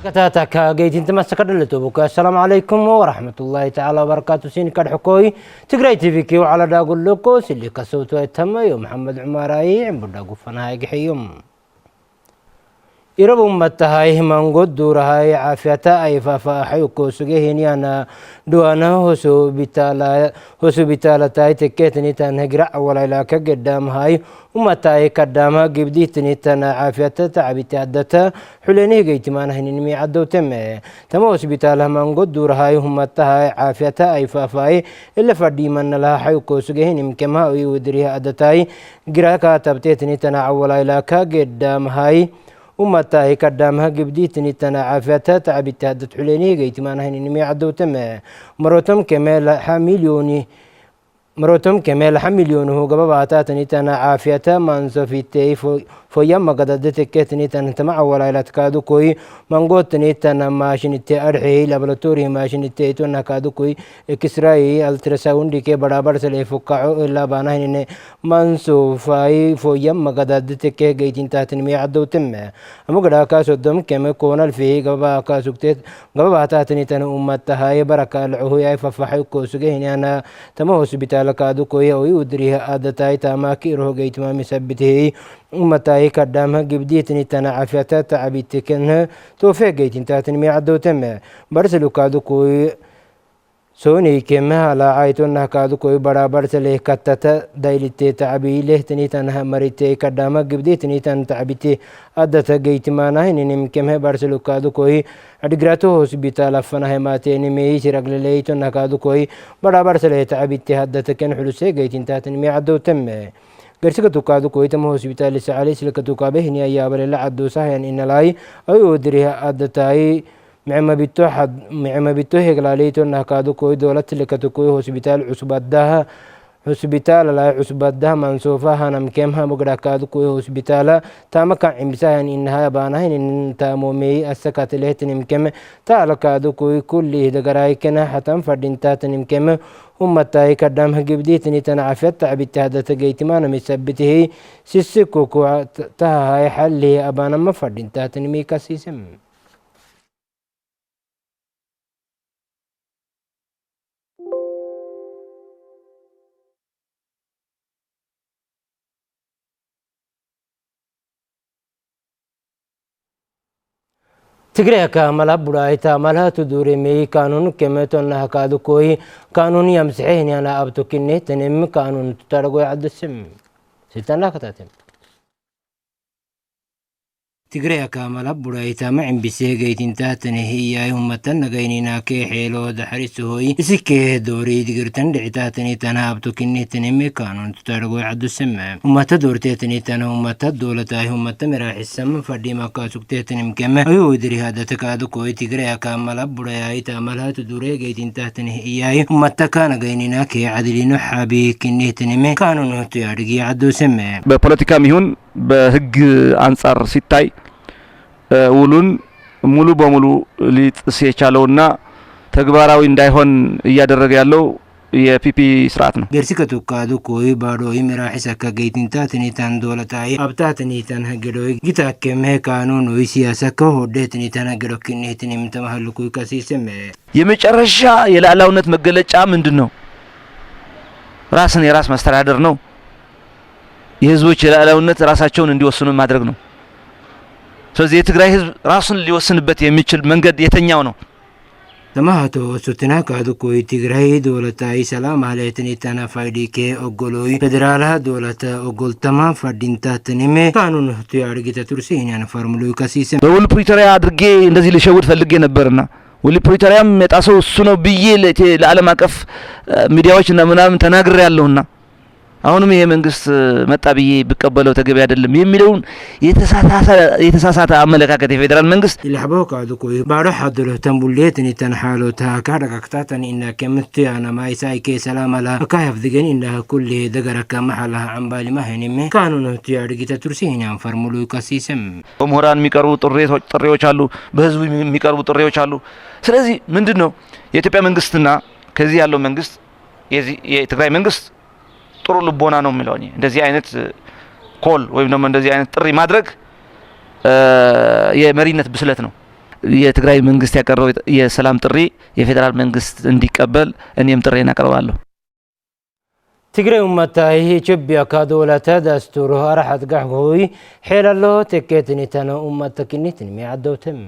كتاتك جيت انت ما استقرلتو بك السلام عليكم ورحمة الله تعالى وبركاته سيني كاد حكوي تقرأي تي في وعلى دا اقول لكم سيلي كسوتو يتم يوم محمد عماراي عم بدا قفنا هاي قحيوم يربو متهاي منقود دورهاي عافيتا اي فافا حيوكو سجيهني انا دوانا هسو بتالا تاي تكيتني تنهجرع ولا لاك قدام هاي ومتاي قدامها قبديتني تنا عافيتا تعبتي عدتا حليني قيت ما نهني نمي عدو تموس بتالا منقود دورهاي هم متهاي عافيتا اي فافاي الا فردي من لها حيوكو سجيهني مكمها ويودريها عدتاي قراكا تبتيتني تنا ولا لاك قدام هاي ومتاهي قدامها قبديتني تنا عافيتها تعبت هدت حليني قيت ما نهني نمي عدو مروتم كمال حمليون هو قباباتاتني تنا عافيتها منصفتي فويما قددتكتني تنا تمع ولا كادو كوي منقوتني تنا ماشينتي ارحي لابلاتوري ماشينتي تونا كادو كوي اكسراي التراساوندي كي برابر سلي فقعو الا بانهني منصفاي فويما قددتك قيتين تاتني مي عدو امغدا كاسو دم كما كونال في قباباتاتني تنا امتها بركه العهو يا ففحي كوسغيني انا تموس بتالكادو كوي ويودريها ادتاي تاماكي روح قيت ما مسبته أمتاي قدامها قبديتني تنا عافيتا تعبيتكنها توفيقيت انتاتني مي عدو برسلو كادو كوي سوني كما على عايتونها كادو كوي برابر سليه كتتا دايلتي تعبي ليه تني تنها مريتي قدامها قبديتني تن تعبيتي أدتا قيت ما نهيني نمكمها برسلو كادو كوي أدقراتو هوسبيتال فنها ماتيني ميش رقل ليتونها كادو كوي برابر سليه تعبيتي أدتا كن حلوسي قيت انتاتني مي عدو قرسك توكادو كويتم هوسبيتال سعالي سلك توكابه نيا يابل العدو سهيان إن لاي أو يودريها أدتاي معما بيتو هيغلاليتو نهكادو كوي دولة سلك توكوي هوسبيتال هوسبيتال لا عصبتها منصوفة هنا مكمها مقراكادو كوي هوسبيتال تامكا عمساهن إنها بانهن إن تامومي السكات لهتن مكم تالكادو كوي كل دقرايكنا حتى فردينتات مكم أمتاي قدامها قبديتني تنعفت تعبت هذا تجيت ما مسبته سيسكو تها حلي أبانا ما فردينتات ميكا سيسم تقرأ كاملا برايتا مالها تدوري مي قانون كمتون هكادو كوي قانون يمسحيني أنا أبتو كني تنم قانون تترقوا عد السم ستنا كتاتم تقرأ كاملا برايتا ما عم بسيقيت انتاتني هي هم تنقينينا كي حيلو دحرسوهي سكيه دوري دقرتن دعتاتني تنا أبتو كني تنم قانون تترقوا عد السم هم تدورتيتني تنا هم تدولتاي هم تمراح السم فردي ما كاسوكتيتني مكمة أيو دري هذا تكادو كوي تقرأ كاملا برايتا مالها تدوري قيت انتاتني هي هم تكان قينينا كي عدلينو حابي كني تنم قانون تيارقي عدو سم ببوليتيكا ميهون بهج أنصار ستاي ውሉን ሙሉ በሙሉ ሊጥስ የቻለውና ተግባራዊ እንዳይሆን እያደረገ ያለው የፒፒ ስርዓት ነው። ገርሲከቱ ካዱ ኮይ ባዶ ይመራሕሰ ከገይቲንታትኒ ታን ዶለታይ አብታትኒ ታን ሀገዶይ ጊታከመ ካኑን ወይ ሲያሰ ከሆደትኒ ታን ሀገዶ ክኔትኒ ምተማህልኩ ከሲሰመ የመጨረሻ የላላውነት መገለጫ ምንድነው? ራስን የራስ ማስተዳደር ነው። የህዝቦች የላላውነት ራሳቸውን እንዲወስኑ ማድረግ ነው። ስለዚህ የትግራይ ህዝብ ራሱን ሊወስንበት የሚችል መንገድ የተኛው ነው? ተማህቶ ሱትና ካዱ ኮይ ትግራይ ዶለታይ ሰላም አለትኒ ታና ፋይዲኬ ኦጎሎይ ፌደራል ዶለተ ኦጎልተማ ፈርዲንታትኒሜ ካኑን ትያርጊተ ቱርሲኛን ፎርሙሉ ከሲሰ በውል ፕሪቶሪያ አድርጌ እንደዚህ ልሸውድ ፈልጌ ነበርና ውል ፕሪቶሪያም የጣሰው እሱ ነው ብዬ ለዓለም አቀፍ ሚዲያዎችና ምናምን ተናግሬያለሁና አሁንም ይሄ መንግስት መጣ ብዬ ብቀበለው ተገቢ አይደለም የሚለውን የተሳሳተ አመለካከት የፌደራል መንግስት ይልሐበው ካዱ ኮይ ባዶ ሐድሎ ተንቡሌትኒ ተንሐሎ ታካደቃክታተኒ እና ከመት ያና ማይሳይኬ ሰላማላ ካይፍ ድገኒ እና ኩል ደገረከ መሐላ አንባሊ ማህኒም ካኑን ትያድጊተ ቱርሲኛን ፎርሙሉ ከሲሰም በምሁራን የሚቀርቡ ጥሪዎች አሉ፣ በህዝቡ የሚቀርቡ ጥሪዎች አሉ። ስለዚህ ምንድነው የኢትዮጵያ መንግስትና ከዚህ ያለው መንግስት የትግራይ መንግስት ጥሩ ልቦና ነው የሚለው እንደዚህ አይነት ኮል ወይም ደግሞ እንደዚህ አይነት ጥሪ ማድረግ የመሪነት ብስለት ነው። የትግራይ መንግስት ያቀረበው የሰላም ጥሪ የፌዴራል መንግስት እንዲቀበል እኔም ጥሬን አቀርባለሁ። ትግራይ ኡመታይ ኢትዮጵያ ካዶላታ ዳስቱሩ አራሐት ጋህጎይ ሄላሎ ተከተኒ ተነ ኡመተክኒትን ሚያደውተም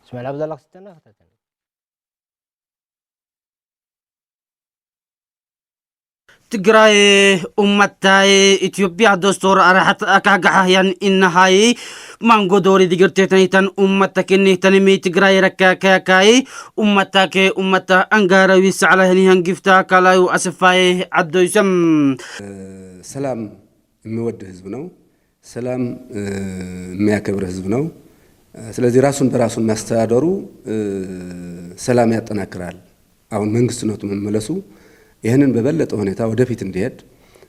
እስማኤል አብደላህ ስተና ትግራይ ኡመታይ ኢትዮጵያ ዳስቱሩ አራሐት አካጋህያን ኢነሃይ ማንጎዶሪ ዲግርቴተኒተን ኡመተክኒተን ሚ ትግራይ ረካካካይ ኡመታከ ኡመታ አንጋራዊ ሰዓላህኒ ህንግፍታ ካላዩ አስፋይ አዶይሰም ሰላም የሚወድ ህዝብ ነው። ሰላም የሚያከብር ህዝብ ነው። ስለዚህ ራሱን በራሱን ማስተዳደሩ ሰላም ያጠናክራል። አሁን መንግስትነቱ መመለሱ ይህንን በበለጠ ሁኔታ ወደፊት እንዲሄድ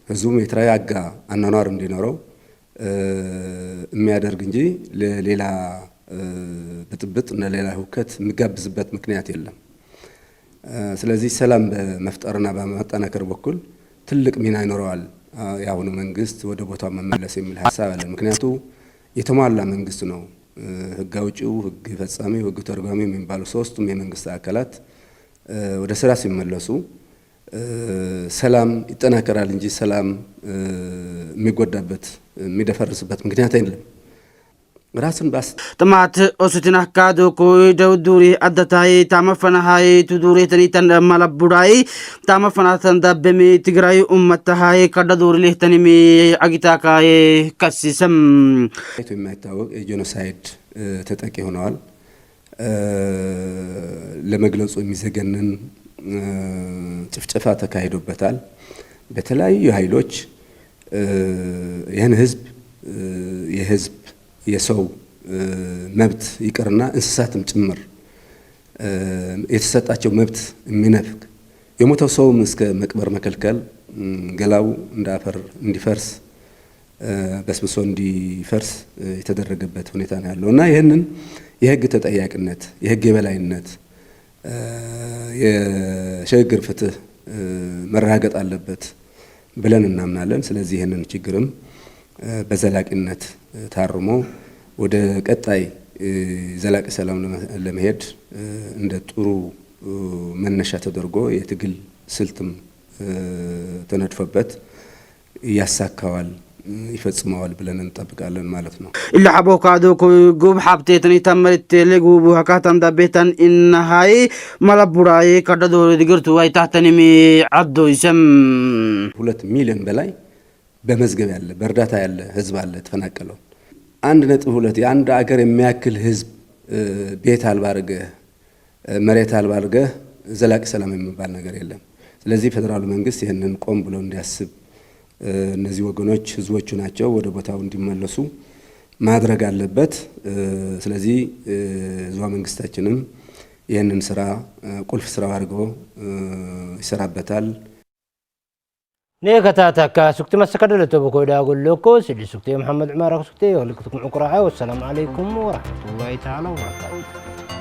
ህዝቡም የተረጋጋ አኗኗር እንዲኖረው የሚያደርግ እንጂ ለሌላ ብጥብጥ እና ሌላ ሁከት የሚጋብዝበት ምክንያት የለም። ስለዚህ ሰላም በመፍጠርና በማጠናከር በኩል ትልቅ ሚና ይኖረዋል የአሁኑ መንግስት ወደ ቦታው መመለስ የሚል ሀሳብ አለ። ምክንያቱ የተሟላ መንግስት ነው። ህግ አውጪው፣ ህግ ፈጻሚው፣ ህግ ተርጓሚው የሚባሉ ሶስቱም የመንግስት አካላት ወደ ስራ ሲመለሱ ሰላም ይጠናከራል እንጂ ሰላም የሚጎዳበት የሚደፈርስበት ምክንያት የለም። ራስን ባስ ጥማት ኦሱቲና ካዶ ኮይ ደውዱሪ አዳታይ ታመፈናሃይ ቱዱሪ ተኒተን ማለቡዳይ ታመፈናተን ዳበሚ ትግራይ ኡመታሃይ ከዳዱሪ ለተኒሚ አጊታካይ ከሲሰም የማይታወቅ የጄኖሳይድ ተጠቂ ሆነዋል። ለመግለጹ የሚዘገንን ጭፍጨፋ ተካሂዶበታል። በተለያዩ ኃይሎች ይህን ህዝብ የህዝብ የሰው መብት ይቅርና እንስሳትም ጭምር የተሰጣቸው መብት የሚነፍግ የሞተው ሰውም እስከ መቅበር መከልከል፣ ገላው እንደ አፈር እንዲፈርስ በስብሶ እንዲፈርስ የተደረገበት ሁኔታ ነው ያለው እና ይህንን የህግ ተጠያቂነት የህግ የበላይነት የሽግግር ፍትህ መረጋገጥ አለበት ብለን እናምናለን። ስለዚህ ይህንን ችግርም በዘላቂነት ታርሞ ወደ ቀጣይ ዘላቂ ሰላም ለመሄድ እንደ ጥሩ መነሻ ተደርጎ የትግል ስልትም ተነድፎበት ያሳካዋል ይፈጽመዋል ብለን እንጠብቃለን ማለት ነው። ኢላ አቦካዶ ጎብ ሀብቴተኒ ተመርቴ ለጉቡ ሀካታን ዳቤታን ኢነሃይ ማላቡራይ ከዳዶ ዲግርቱ አይታተኒሚ አዶይሰም 2 ሚሊዮን በላይ በመዝገብ ያለ በእርዳታ ያለ ህዝብ አለ ተፈናቀለው 1.2 የአንድ አገር የሚያክል ህዝብ ቤት አልባ አድርገህ መሬት አልባ አድርገህ ዘላቂ ሰላም የሚባል ነገር የለም። ስለዚህ ፌደራሉ መንግስት ይህንን ቆም ብሎ እንዲያስብ እነዚህ ወገኖች ህዝቦቹ ናቸው ወደ ቦታው እንዲመለሱ ማድረግ አለበት። ስለዚህ ህዝባዊ መንግስታችንም ይህንን ስራ ቁልፍ ስራ አድርጎ ይሰራበታል። نيكتاتك سكتي مسكدل تبكو دا اقول لكم سيدي سكتي محمد عمار سكتي ولكم عقراعه والسلام عليكم ورحمه الله تعالى وبركاته.